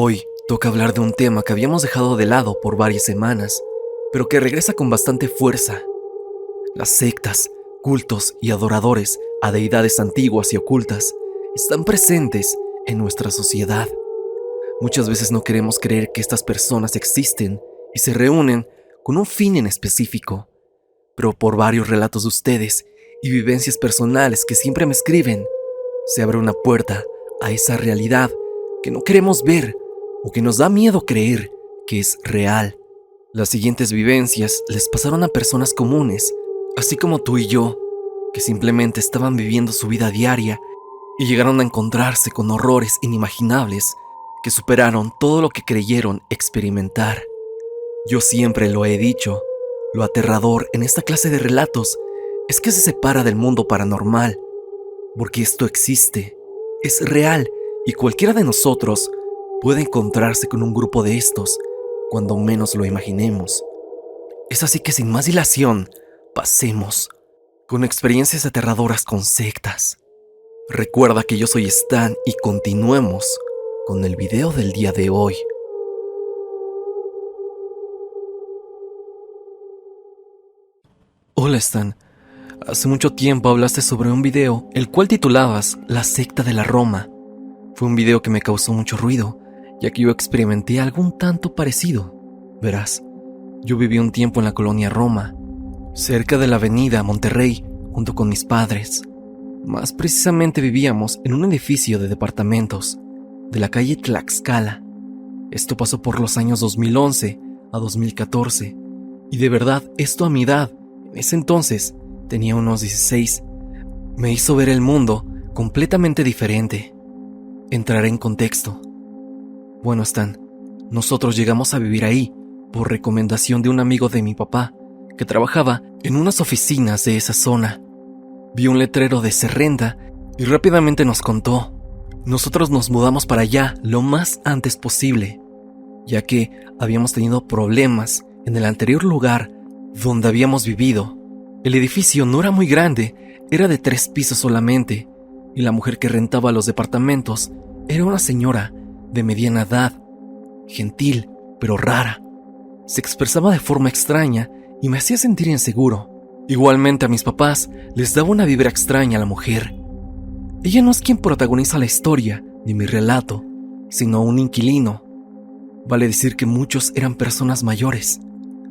Hoy toca hablar de un tema que habíamos dejado de lado por varias semanas, pero que regresa con bastante fuerza. Las sectas, cultos y adoradores a deidades antiguas y ocultas están presentes en nuestra sociedad. Muchas veces no queremos creer que estas personas existen y se reúnen con un fin en específico, pero por varios relatos de ustedes y vivencias personales que siempre me escriben, se abre una puerta a esa realidad que no queremos ver o que nos da miedo creer que es real. Las siguientes vivencias les pasaron a personas comunes, así como tú y yo, que simplemente estaban viviendo su vida diaria y llegaron a encontrarse con horrores inimaginables que superaron todo lo que creyeron experimentar. Yo siempre lo he dicho, lo aterrador en esta clase de relatos es que se separa del mundo paranormal, porque esto existe, es real y cualquiera de nosotros puede encontrarse con un grupo de estos cuando menos lo imaginemos. Es así que sin más dilación, pasemos con experiencias aterradoras con sectas. Recuerda que yo soy Stan y continuemos con el video del día de hoy. Hola Stan, hace mucho tiempo hablaste sobre un video el cual titulabas La secta de la Roma. Fue un video que me causó mucho ruido, ya que yo experimenté algo un tanto parecido. Verás, yo viví un tiempo en la colonia Roma, cerca de la avenida Monterrey, junto con mis padres. Más precisamente vivíamos en un edificio de departamentos, de la calle Tlaxcala. Esto pasó por los años 2011 a 2014, y de verdad esto a mi edad, en ese entonces tenía unos 16, me hizo ver el mundo completamente diferente. Entraré en contexto. Bueno, Stan, nosotros llegamos a vivir ahí por recomendación de un amigo de mi papá que trabajaba en unas oficinas de esa zona. Vio un letrero de se renta y rápidamente nos contó. Nosotros nos mudamos para allá lo más antes posible, ya que habíamos tenido problemas en el anterior lugar donde habíamos vivido. El edificio no era muy grande, era de 3 pisos solamente, y la mujer que rentaba los departamentos era una señora de mediana edad, gentil pero rara. Se expresaba de forma extraña y me hacía sentir inseguro. Igualmente a mis papás les daba una vibra extraña a la mujer. Ella no es quien protagoniza la historia ni mi relato, sino un inquilino. Vale decir que muchos eran personas mayores.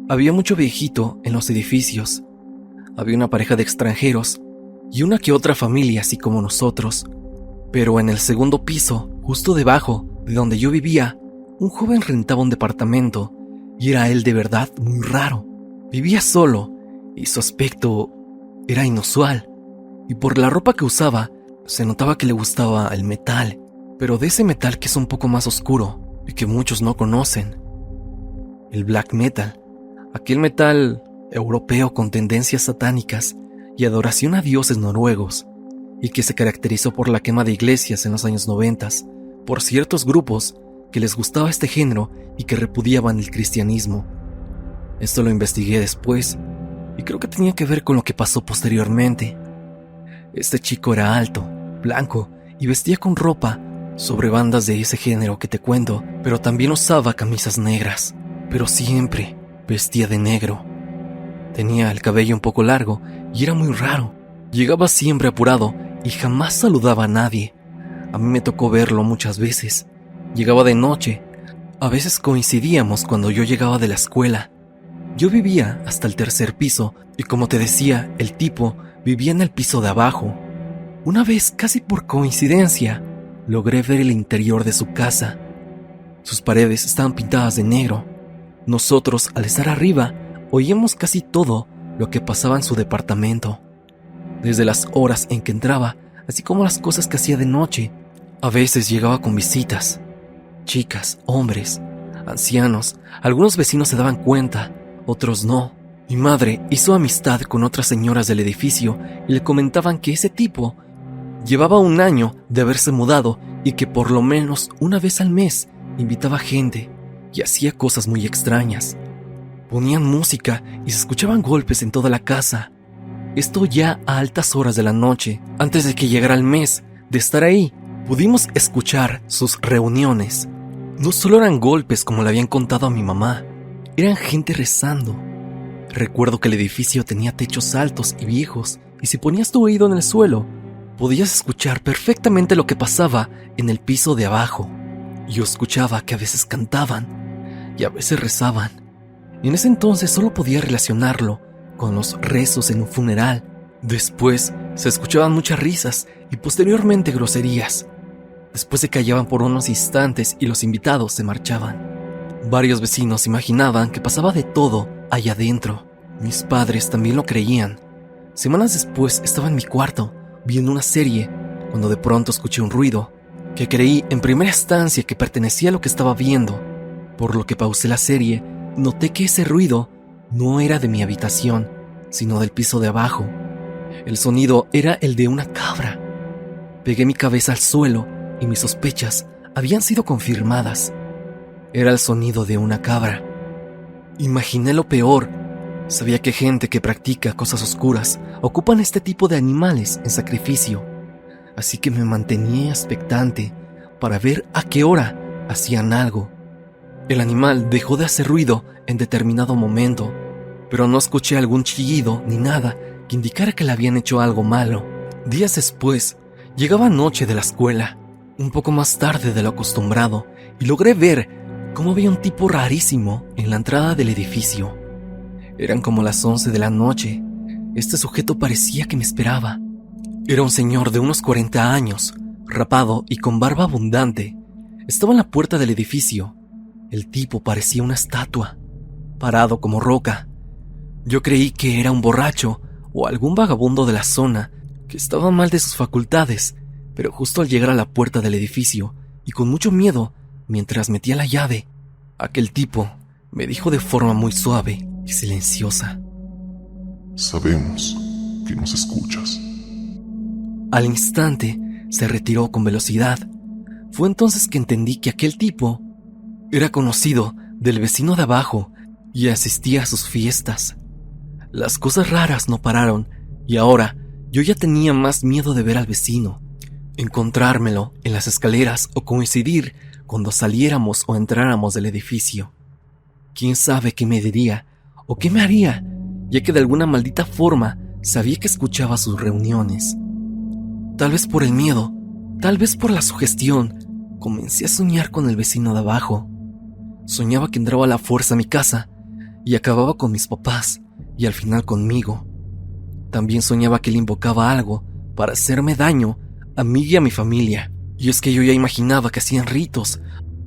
Había mucho viejito en los edificios. Había una pareja de extranjeros y una que otra familia así como nosotros. Pero en el segundo piso, justo debajo de donde yo vivía, un joven rentaba un departamento y era él de verdad muy raro. Vivía solo y su aspecto era inusual, y por la ropa que usaba se notaba que le gustaba el metal, pero de ese metal que es un poco más oscuro y que muchos no conocen. El black metal, aquel metal europeo con tendencias satánicas y adoración a dioses noruegos, y que se caracterizó por la quema de iglesias en los años 90 por ciertos grupos que les gustaba este género y que repudiaban el cristianismo. Esto lo investigué después y creo que tenía que ver con lo que pasó posteriormente. Este chico era alto, blanco y vestía con ropa sobre bandas de ese género que te cuento, pero también usaba camisas negras, pero siempre vestía de negro. Tenía el cabello un poco largo y era muy raro. Llegaba siempre apurado y jamás saludaba a nadie. A mí me tocó verlo muchas veces. Llegaba de noche. A veces coincidíamos cuando yo llegaba de la escuela. Yo vivía hasta el 3er piso y como te decía, el tipo vivía en el piso de abajo. Una vez, casi por coincidencia, logré ver el interior de su casa. Sus paredes estaban pintadas de negro. Nosotros, al estar arriba, oíamos casi todo lo que pasaba en su departamento. Desde las horas en que entraba, así como las cosas que hacía de noche. A veces llegaba con visitas. Chicas, hombres, ancianos. Algunos vecinos se daban cuenta, otros no. Mi madre hizo amistad con otras señoras del edificio y le comentaban que ese tipo llevaba un año de haberse mudado y que por lo menos una vez al mes invitaba gente y hacía cosas muy extrañas. Ponían música y se escuchaban golpes en toda la casa. Esto ya a altas horas de la noche, antes de que llegara el mes de estar ahí, pudimos escuchar sus reuniones. No solo eran golpes como le habían contado a mi mamá, eran gente rezando. Recuerdo que el edificio tenía techos altos y viejos, y si ponías tu oído en el suelo, podías escuchar perfectamente lo que pasaba en el piso de abajo. Yo escuchaba que a veces cantaban y a veces rezaban. Y en ese entonces solo podía relacionarlo con los rezos en un funeral. Después se escuchaban muchas risas y posteriormente groserías. Después se callaban por unos instantes y los invitados se marchaban. Varios vecinos imaginaban que pasaba de todo allá adentro. Mis padres también lo creían. Semanas después estaba en mi cuarto viendo una serie cuando de pronto escuché un ruido que creí en primera instancia que pertenecía a lo que estaba viendo. Por lo que pausé la serie, noté que ese ruido no era de mi habitación, sino del piso de abajo. El sonido era el de una cabra. Pegué mi cabeza al suelo y mis sospechas habían sido confirmadas. Era el sonido de una cabra. Imaginé lo peor. Sabía que gente que practica cosas oscuras ocupan este tipo de animales en sacrificio, así que me mantenía expectante para ver a qué hora hacían algo. El animal dejó de hacer ruido en determinado momento, pero no escuché algún chillido ni nada que indicara que le habían hecho algo malo. Días después, llegaba noche de la escuela, un poco más tarde de lo acostumbrado, y logré ver cómo había un tipo rarísimo en la entrada del edificio. Eran como las 11 de la noche. Este sujeto parecía que me esperaba. Era un señor de unos 40 años, rapado y con barba abundante. Estaba en la puerta del edificio. El tipo parecía una estatua, parado como roca. Yo creí que era un borracho o algún vagabundo de la zona que estaba mal de sus facultades, pero justo al llegar a la puerta del edificio y con mucho miedo, mientras metía la llave, aquel tipo me dijo de forma muy suave y silenciosa: sabemos que nos escuchas. Al instante se retiró con velocidad. Fue entonces que entendí que aquel tipo era conocido del vecino de abajo y asistía a sus fiestas. Las cosas raras no pararon y ahora yo ya tenía más miedo de ver al vecino, encontrármelo en las escaleras o coincidir cuando saliéramos o entráramos del edificio. ¿Quién sabe qué me diría o qué me haría, ya que de alguna maldita forma sabía que escuchaba sus reuniones? Tal vez por el miedo, tal vez por la sugestión, comencé a soñar con el vecino de abajo. Soñaba que entraba a la fuerza a mi casa y acababa con mis papás y al final conmigo. También soñaba que él invocaba algo para hacerme daño a mí y a mi familia. Y es que yo ya imaginaba que hacían ritos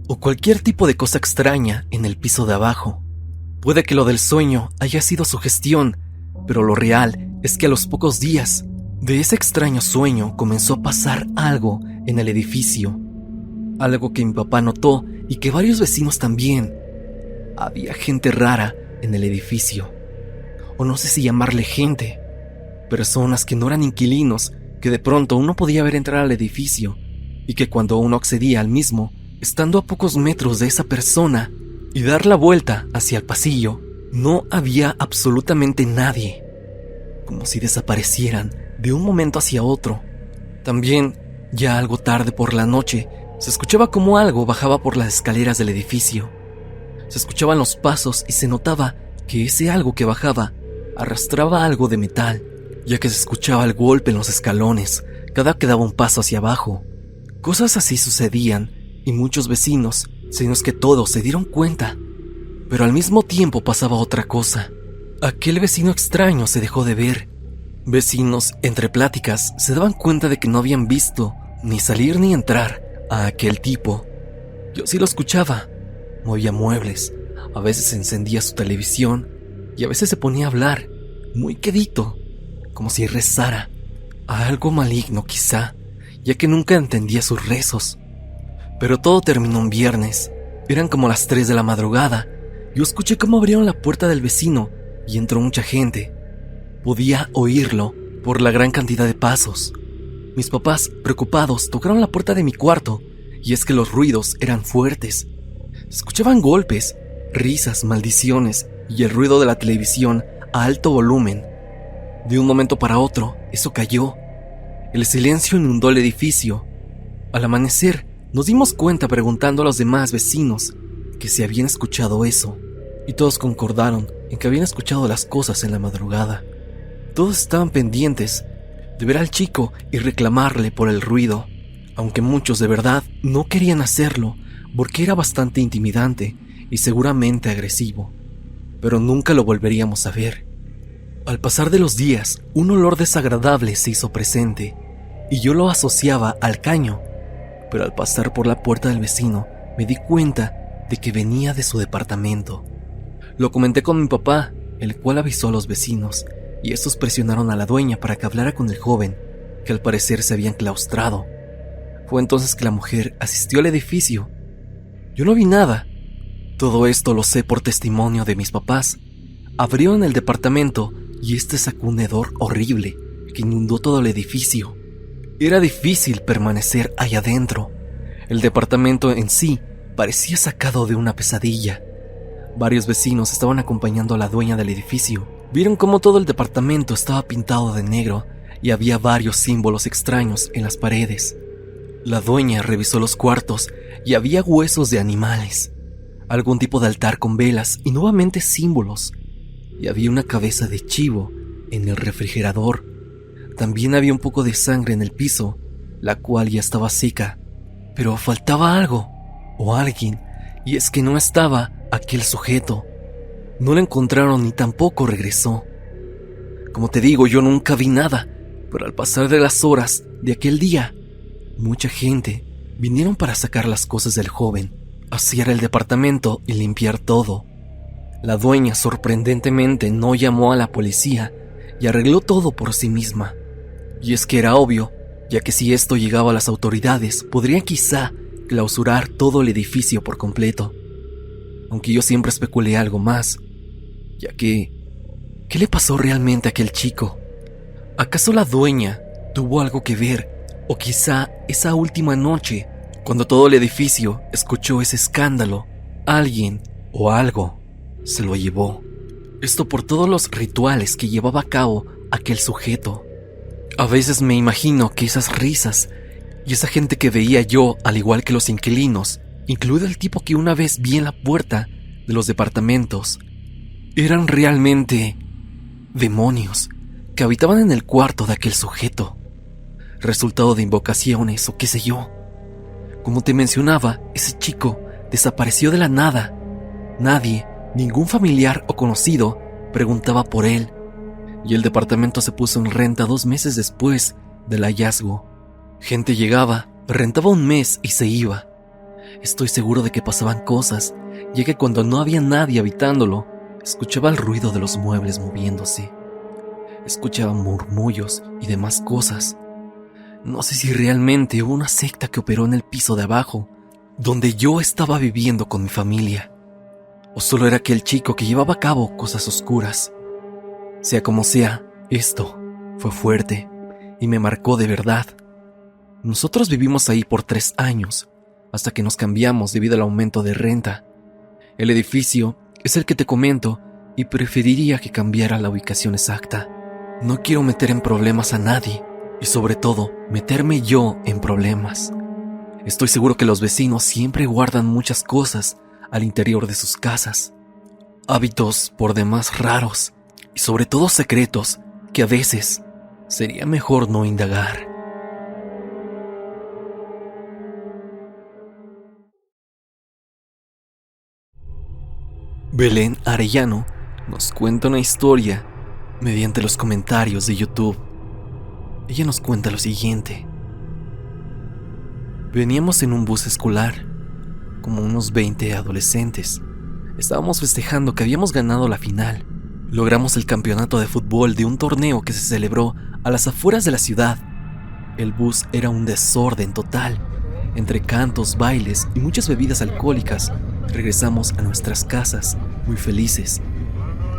o cualquier tipo de cosa extraña en el piso de abajo. Puede que lo del sueño haya sido sugestión, pero lo real es que a los pocos días de ese extraño sueño comenzó a pasar algo en el edificio. Algo que mi papá notó y que varios vecinos también. Había gente rara en el edificio. O no sé si llamarle gente. Personas que no eran inquilinos, que de pronto uno podía ver entrar al edificio y que cuando uno accedía al mismo, estando a pocos metros de esa persona y dar la vuelta hacia el pasillo, no había absolutamente nadie. Como si desaparecieran de un momento hacia otro. También, ya algo tarde por la noche, se escuchaba como algo bajaba por las escaleras del edificio. Se escuchaban los pasos y se notaba que ese algo que bajaba arrastraba algo de metal, ya que se escuchaba el golpe en los escalones cada que daba un paso hacia abajo. Cosas así sucedían y muchos vecinos, sino es que todos se dieron cuenta. Pero al mismo tiempo pasaba otra cosa. Aquel vecino extraño se dejó de ver. Vecinos, entre pláticas, se daban cuenta de que no habían visto ni salir ni entrar a aquel tipo. Yo sí lo escuchaba. Movía muebles, a veces encendía su televisión y a veces se ponía a hablar, muy quedito, como si rezara a algo maligno quizá, ya que nunca entendía sus rezos. Pero todo terminó un viernes. Eran como las 3 de la madrugada. Yo escuché cómo abrieron la puerta del vecino y entró mucha gente. Podía oírlo por la gran cantidad de pasos. Mis papás, preocupados, tocaron la puerta de mi cuarto y es que los ruidos eran fuertes. Se escuchaban golpes, risas, maldiciones y el ruido de la televisión a alto volumen. De un momento para otro, eso cayó. El silencio inundó el edificio. Al amanecer, Nos dimos cuenta preguntando a los demás vecinos que si habían escuchado eso, y todos concordaron en que habían escuchado las cosas en la madrugada. Todos estaban pendientes de ver al chico y reclamarle por el ruido, aunque muchos de verdad no querían hacerlo porque era bastante intimidante y seguramente agresivo, pero nunca lo volveríamos a ver. Al pasar de los días, un olor desagradable se hizo presente y yo lo asociaba al caño, pero al pasar por la puerta del vecino me di cuenta de que venía de su departamento. Lo comenté con mi papá, el cual avisó a los vecinos, y estos presionaron a la dueña para que hablara con el joven, que al parecer se había enclaustrado. Fue entonces que la mujer asistió al edificio. Yo no vi nada. Todo esto lo sé por testimonio de mis papás. Abrieron el departamento y este sacó un hedor horrible que inundó todo el edificio. Era difícil permanecer allá adentro. El departamento en sí parecía sacado de una pesadilla. Varios vecinos estaban acompañando a la dueña del edificio. Vieron cómo todo el departamento estaba pintado de negro y había varios símbolos extraños en las paredes. La dueña revisó los cuartos y había huesos de animales, algún tipo de altar con velas y nuevamente símbolos. Y había una cabeza de chivo en el refrigerador. También había un poco de sangre en el piso, la cual ya estaba seca. Pero faltaba algo, o alguien, y es que no estaba aquel sujeto. No lo encontraron ni tampoco regresó. Como te digo, yo nunca vi nada, pero al pasar de las horas de aquel día, mucha gente vinieron para sacar las cosas del joven, vaciar el departamento y limpiar todo. La dueña sorprendentemente no llamó a la policía y arregló todo por sí misma. Y es que era obvio, ya que si esto llegaba a las autoridades, podrían quizá clausurar todo el edificio por completo. Aunque yo siempre especulé algo más, ya que ¿qué le pasó realmente a aquel chico? ¿Acaso la dueña tuvo algo que ver? O quizá esa última noche, cuando todo el edificio escuchó ese escándalo, alguien o algo se lo llevó. Esto por todos los rituales que llevaba a cabo aquel sujeto. A veces me imagino que esas risas y esa gente que veía yo, al igual que los inquilinos, incluido el tipo que una vez vi en la puerta de los departamentos, eran realmente demonios que habitaban en el cuarto de aquel sujeto, resultado de invocaciones o qué sé yo. Como te mencionaba, ese chico desapareció de la nada. Nadie, ningún familiar o conocido, preguntaba por él, y el departamento se puso en renta 2 meses después del hallazgo. Gente llegaba, rentaba 1 mes y se iba. Estoy seguro de que pasaban cosas, ya que cuando no había nadie habitándolo, escuchaba el ruido de los muebles moviéndose. Escuchaba murmullos y demás cosas. No sé si realmente hubo una secta que operó en el piso de abajo, donde yo estaba viviendo con mi familia, o solo era aquel chico que llevaba a cabo cosas oscuras. Sea como sea, esto fue fuerte y me marcó de verdad. Nosotros vivimos ahí por 3 años, hasta que nos cambiamos debido al aumento de renta. El edificio es el que te comento y preferiría que cambiara la ubicación exacta. No quiero meter en problemas a nadie y sobre todo meterme yo en problemas. Estoy seguro que los vecinos siempre guardan muchas cosas al interior de sus casas. Hábitos por demás raros y sobre todo secretos que a veces sería mejor no indagar. Belén Arellano nos cuenta una historia mediante los comentarios de YouTube. Ella nos cuenta lo siguiente. Veníamos en un bus escolar, como unos 20 adolescentes. Estábamos festejando que habíamos ganado la final. Logramos el campeonato de fútbol de un torneo que se celebró a las afueras de la ciudad. El bus era un desorden total, entre cantos, bailes y muchas bebidas alcohólicas. Regresamos a nuestras casas, muy felices.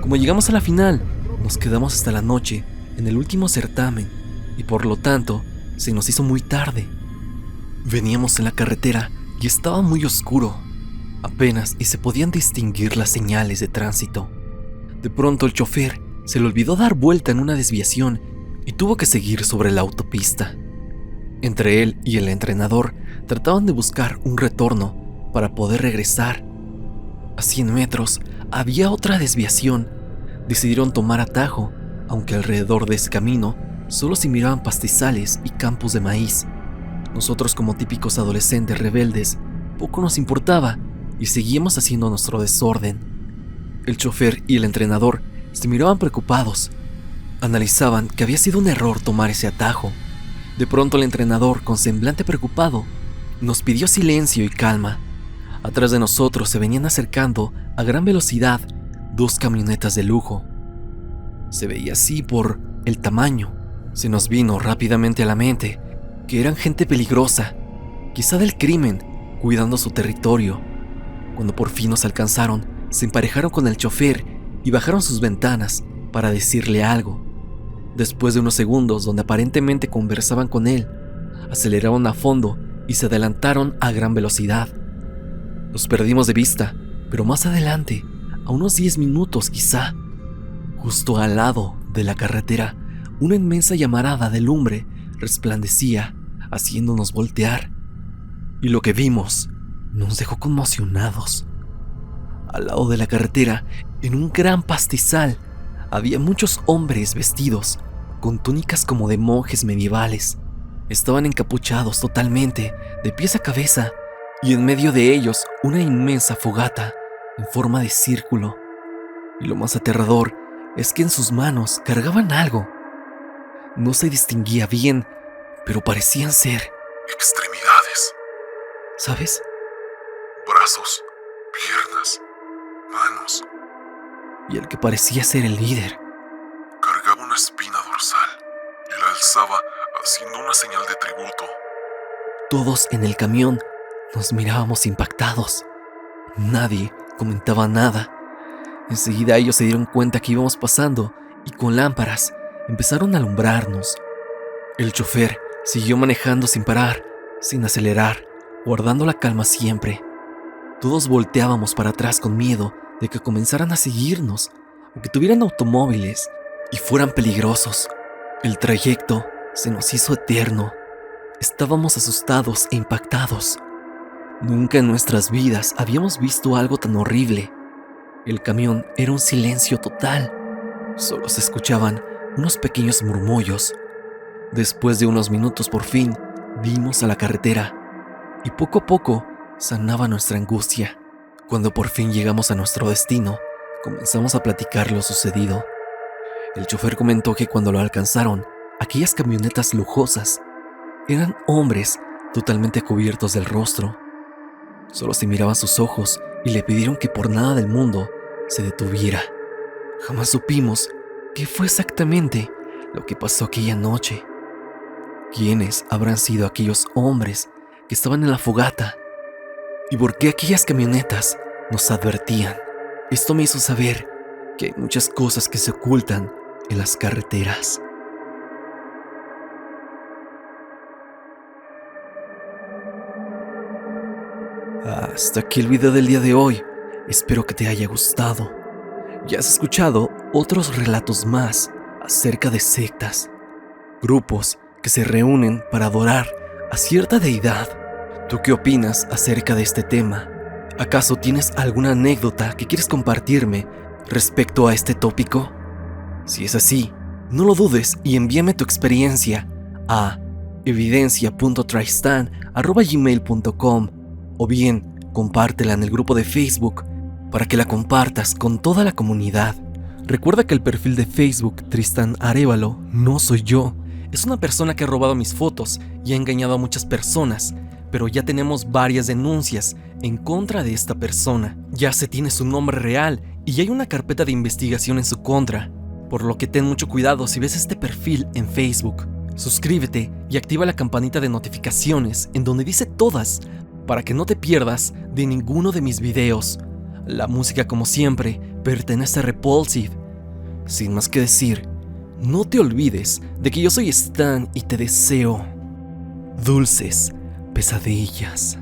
Como llegamos a la final, nos quedamos hasta la noche en el último certamen y por lo tanto se nos hizo muy tarde. Veníamos en la carretera y estaba muy oscuro, apenas y se podían distinguir las señales de tránsito. De pronto el chofer se le olvidó dar vuelta en una desviación y tuvo que seguir sobre la autopista. Entre él y el entrenador trataban de buscar un retorno para poder regresar. A 100 metros había otra desviación. Decidieron tomar atajo, aunque alrededor de ese camino solo se miraban pastizales y campos de maíz. Nosotros, como típicos adolescentes rebeldes, poco nos importaba y seguíamos haciendo nuestro desorden. El chofer y el entrenador se miraban preocupados. Analizaban que había sido un error tomar ese atajo. De pronto el entrenador, con semblante preocupado, nos pidió silencio y calma. Atrás de nosotros se venían acercando a gran velocidad 2 camionetas de lujo. Se veía así por el tamaño. Se nos vino rápidamente a la mente que eran gente peligrosa, quizá del crimen, cuidando su territorio. Cuando por fin nos alcanzaron, se emparejaron con el chofer y bajaron sus ventanas para decirle algo. Después de unos segundos donde aparentemente conversaban con él, aceleraron a fondo y se adelantaron a gran velocidad. Los perdimos de vista, pero más adelante, a unos 10 minutos quizá, justo al lado de la carretera, una inmensa llamarada de lumbre resplandecía, haciéndonos voltear. Y lo que vimos nos dejó conmocionados. Al lado de la carretera, en un gran pastizal, había muchos hombres vestidos con túnicas como de monjes medievales. Estaban encapuchados totalmente, de pies a cabeza, y en medio de ellos una inmensa fogata en forma de círculo. Y lo más aterrador es que en sus manos cargaban algo. No se distinguía bien, pero parecían ser extremidades. ¿Sabes? Brazos, piernas, manos. Y el que parecía ser el líder cargaba una espina dorsal y la alzaba haciendo una señal de tributo. Todos en el camión nos mirábamos impactados. Nadie comentaba nada. Enseguida ellos se dieron cuenta que íbamos pasando y con lámparas empezaron a alumbrarnos. El chofer siguió manejando sin parar, sin acelerar, guardando la calma siempre. Todos volteábamos para atrás con miedo de que comenzaran a seguirnos o que tuvieran automóviles y fueran peligrosos. El trayecto se nos hizo eterno. Estábamos asustados e impactados. Nunca en nuestras vidas habíamos visto algo tan horrible. El camión era un silencio total. Solo se escuchaban unos pequeños murmullos. Después de unos minutos, por fin, vimos a la carretera y poco a poco sanaba nuestra angustia. Cuando por fin llegamos a nuestro destino, comenzamos a platicar lo sucedido. El chofer comentó que cuando lo alcanzaron, aquellas camionetas lujosas eran hombres totalmente cubiertos del rostro. Solo se miraban sus ojos y le pidieron que por nada del mundo se detuviera. Jamás supimos qué fue exactamente lo que pasó aquella noche. ¿Quiénes habrán sido aquellos hombres que estaban en la fogata? ¿Y por qué aquellas camionetas nos advertían? Esto me hizo saber que hay muchas cosas que se ocultan en las carreteras. Hasta aquí el video del día de hoy. Espero que te haya gustado. Ya has escuchado otros relatos más acerca de sectas, grupos que se reúnen para adorar a cierta deidad. ¿Tú qué opinas acerca de este tema? ¿Acaso tienes alguna anécdota que quieres compartirme respecto a este tópico? Si es así, no lo dudes y envíame tu experiencia a evidencia.tristan@gmail.com o bien compártela en el grupo de Facebook para que la compartas con toda la comunidad. Recuerda que el perfil de Facebook Tristan Arévalo no soy yo. Es una persona que ha robado mis fotos y ha engañado a muchas personas, pero ya tenemos varias denuncias en contra de esta persona. Ya se tiene su nombre real y hay una carpeta de investigación en su contra, por lo que ten mucho cuidado si ves este perfil en Facebook. Suscríbete y activa la campanita de notificaciones en donde dice todas para que no te pierdas de ninguno de mis videos. La música, como siempre, pertenece a Repulsive. Sin más que decir, no te olvides de que yo soy Stan y te deseo dulces pesadillas.